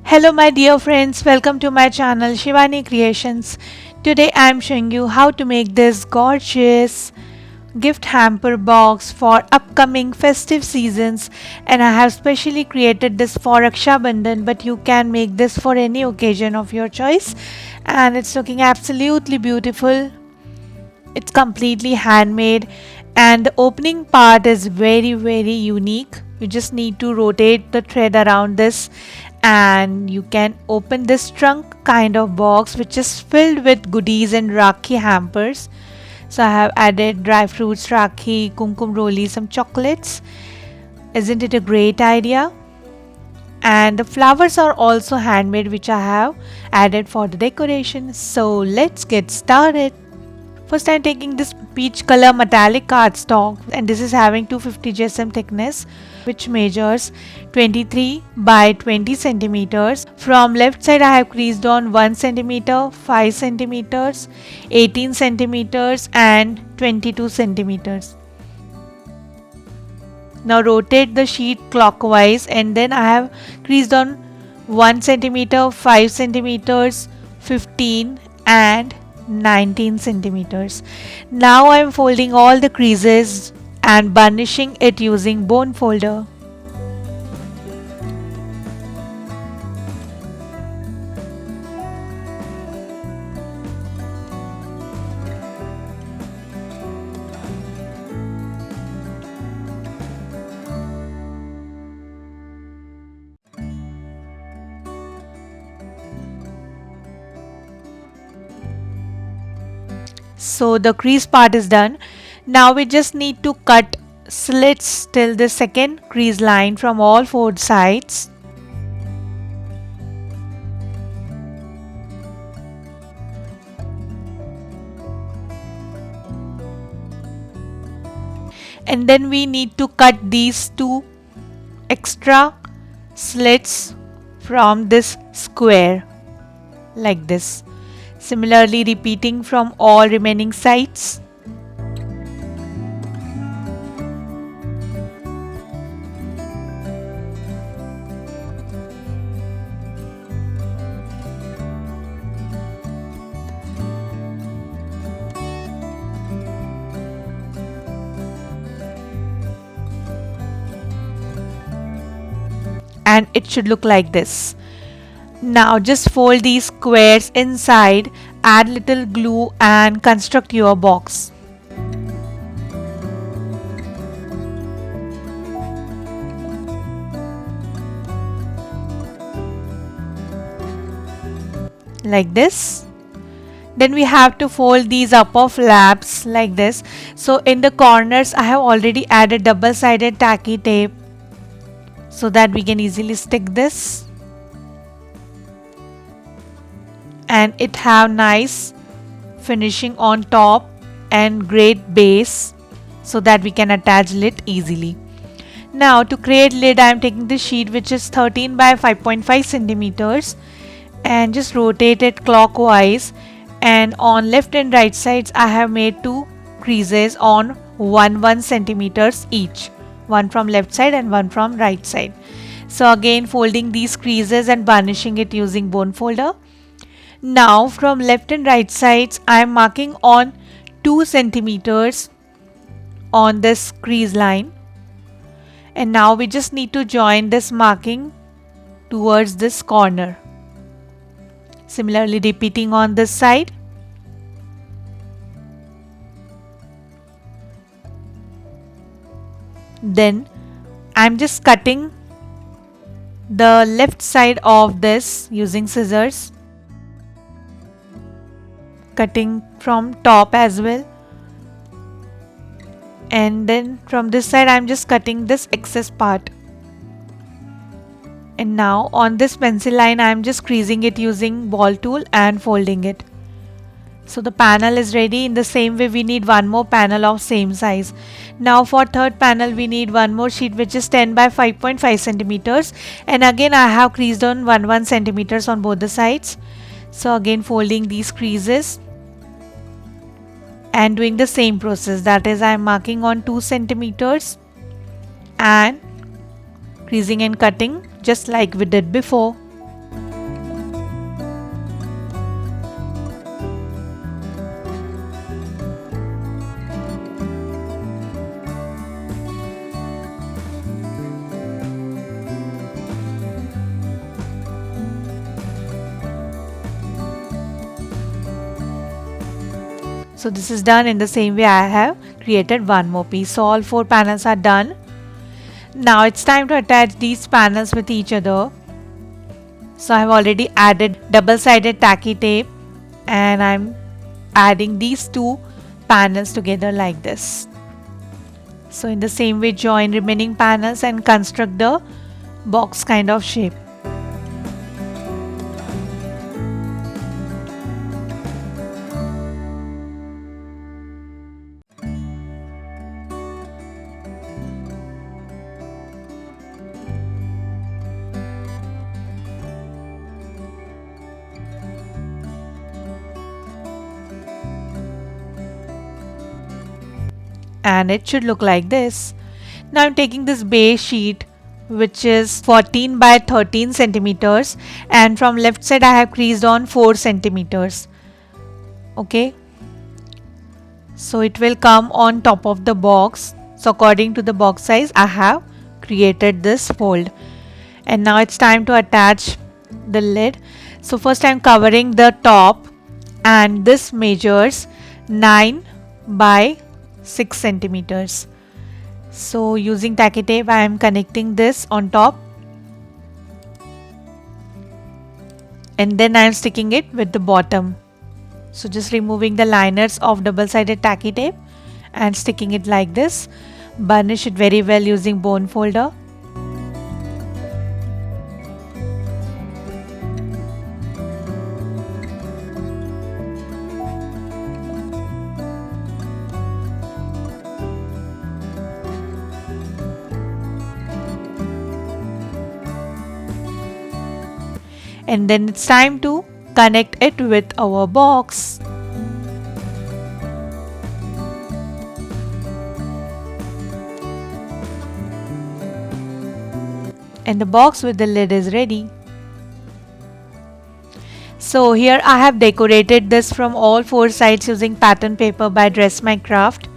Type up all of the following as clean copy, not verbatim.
Hello my dear friends, welcome to my channel Shivani Creations. Today I am showing you how to make this gorgeous gift hamper box for upcoming festive seasons, and I have specially created this for Raksha Bandhan, but you can make this for any occasion of your choice and it's looking absolutely beautiful. It's completely handmade and the opening part is very unique. You just need to rotate the thread around this and you can open this trunk kind of box which is filled with goodies and Rakhi hampers. So I have added dry fruits, Rakhi, kumkum roli, some chocolates. Isn't it a great idea? And the flowers are also handmade which I have added for the decoration. So let's get started. First I am taking this peach color metallic cardstock and this is having 250 GSM thickness which measures 23 by 20 centimeters. From left side I have creased on 1 centimeter, 5 centimeters, 18 centimeters and 22 centimeters. Now rotate the sheet clockwise and then I have creased on 1 centimeter, 5 centimeters, 15 and 19 centimeters. Now I am folding all the creases and burnishing it using bone folder. So the crease part is done. Now we just need to cut slits till the second crease line from all four sides. And then we need to cut these two extra slits from this square like this. Similarly repeating from all remaining sides. And it should look like this. Now just fold these squares inside, add little glue and construct your box. Like this. Then we have to fold these upper flaps like this. So in the corners I have already added double-sided tacky tape so that we can easily stick this. And it have nice finishing on top and great base so that we can attach lid easily. Now to create lid I am taking this sheet which is 13 by 5.5 centimeters and just rotate it clockwise, and on left and right sides I have made two creases on 1 centimeters each, one from left side and one from right side. So again folding these creases and burnishing it using bone folder. Now from left and right sides I am marking on 2 centimeters on this crease line, and now we just need to join this marking towards this corner. Similarly repeating on this side. Then I am just cutting the left side of this using scissors, cutting from top as well, and then from this side I am just cutting this excess part. And now on this pencil line I am just creasing it using ball tool and folding it. So the panel is ready. In the same way we need one more panel of same size. Now for third panel we need one more sheet which is 10 by 5.5 centimeters, and again I have creased on 1 centimeters on both the sides. So again folding these creases and doing the same process, that is I am marking on 2 centimeters and creasing and cutting just like we did before. So this is done. In the same way I have created one more piece. So all 4 panels are done. Now it's time to attach these panels with each other. So I have already added double-sided tacky tape and I'm adding these 2 panels together like this. So in the same way join remaining panels and construct the box kind of shape. And it should look like this. Now I'm taking this base sheet which is 14 by 13 centimeters and from left side I have creased on 4 centimeters. Okay. So it will come on top of the box. So according to the box size I have created this fold. And now it's time to attach the lid. So first I'm covering the top and this measures 9 by 6 centimeters. So using tacky tape I am connecting this on top and then I am sticking it with the bottom. So just removing the liners of double-sided tacky tape and sticking it like this. Burnish it very well using bone folder. And then it's time to connect it with our box. And the box with the lid is ready. So here I have decorated this from all 4 sides using pattern paper by Dress My Craft,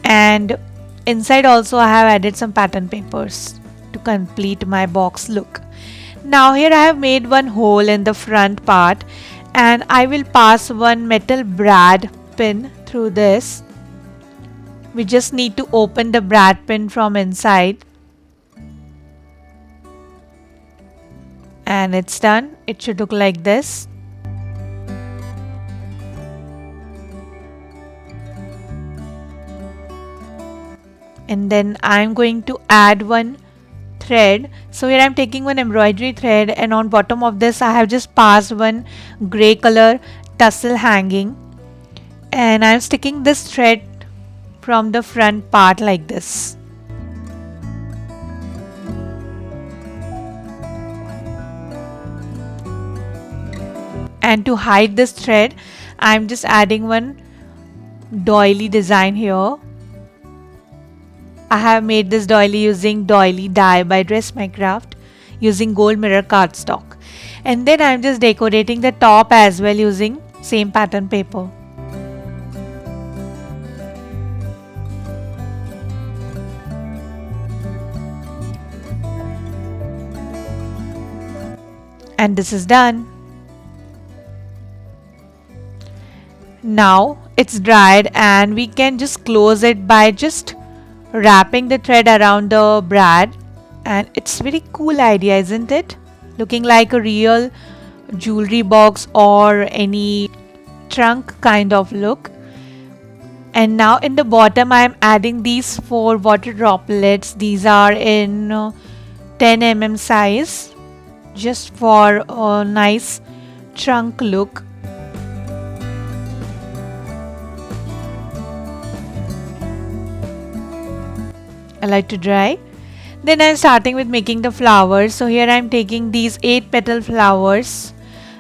and inside also I have added some pattern papers to complete my box look. Now here I have made one hole in the front part and I will pass one metal brad pin through this. We just need to open the brad pin from inside. And it's done. It should look like this. And then I'm going to add one thread. So here I'm taking one embroidery thread and on bottom of this I have just passed one grey color tassel hanging and I'm sticking this thread from the front part like this. And to hide this thread I'm just adding one doily design here. I have made this doily using doily die by Dress My Craft using gold mirror cardstock. And then I'm just decorating the top as well using same pattern paper. And this is done. Now it's dried and we can just close it by just wrapping the thread around the brad, and it's very cool idea, isn't it? Looking like a real jewelry box or any trunk kind of look. And now in the bottom I am adding these 4 water droplets. These are in 10 mm size just for a nice trunk look. I like to dry. Then I'm starting with making the flowers. So here I'm taking these 8 petal flowers.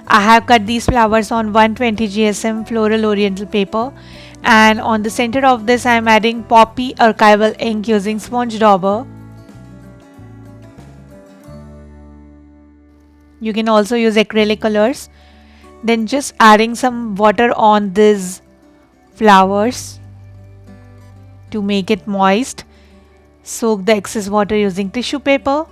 I have cut these flowers on 120 GSM Floral Oriental paper, and on the center of this I'm adding poppy archival ink using sponge dauber. You can also use acrylic colors. Then just adding some water on these flowers to make it moist. Soak the excess water using tissue paper.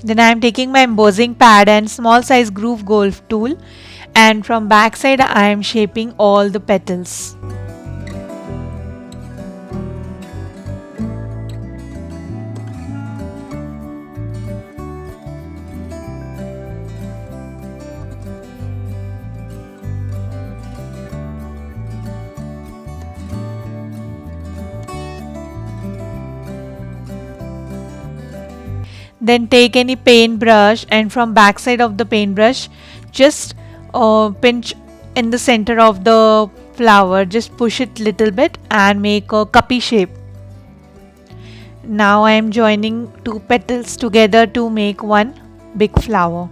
Then I am taking my embossing pad and small size groove golf tool, and from back side I am shaping all the petals. Then take any paintbrush and from back side of the paintbrush just pinch in the center of the flower, just push it little bit and make a cuppy shape. Now I am joining two petals together to make one big flower.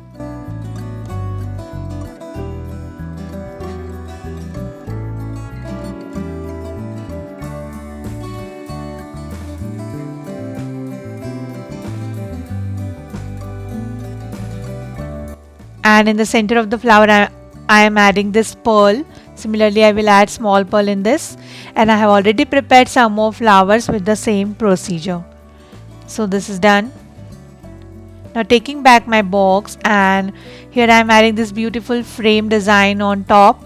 And in the center of the flower I am adding this pearl. Similarly I will add small pearl in this, and I have already prepared some more flowers with the same procedure. So this is done. Now taking back my box, and here I am adding this beautiful frame design on top.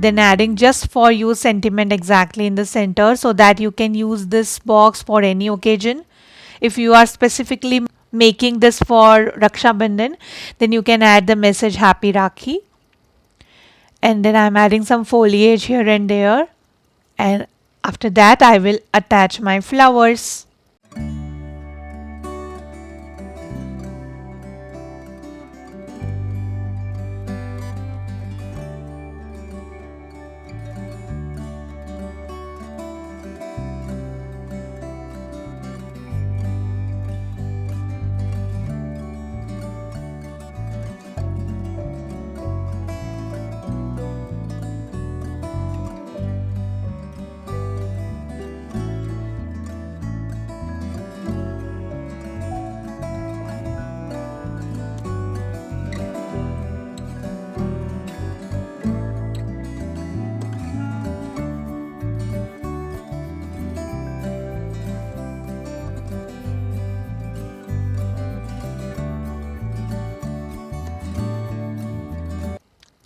Then adding just for you sentiment exactly in the center, so that you can use this box for any occasion. If you are specifically making this for Raksha Bandhan, then you can add the message Happy Rakhi. And then I'm adding some foliage here and there. And after that I will attach my flowers.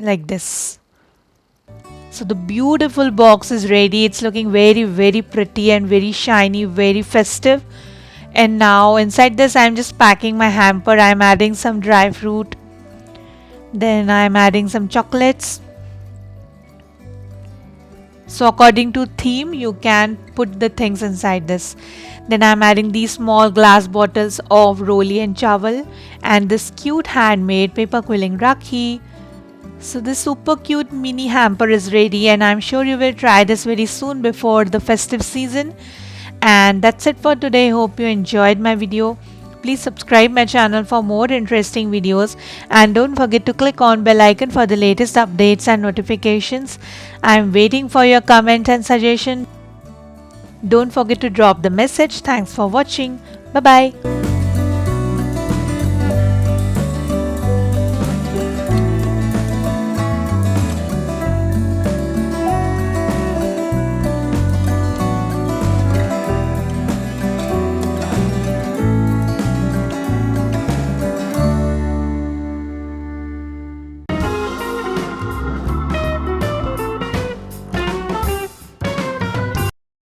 Like this. So the beautiful box is ready. It's looking very pretty and very shiny, very festive. And now inside this I'm just packing my hamper. I'm adding some dry fruit. Then I'm adding some chocolates. So according to theme you can put the things inside this. Then I'm adding these small glass bottles of roli and chawal and this cute handmade paper quilling rakhi. So this super cute mini hamper is ready, and I'm sure you will try this very soon before the festive season. And that's it for today. Hope you enjoyed my video. Please subscribe my channel for more interesting videos, and don't forget to click on bell icon for the latest updates and notifications. I'm waiting for your comment and suggestion. Don't forget to drop the message. Thanks for watching. Bye bye.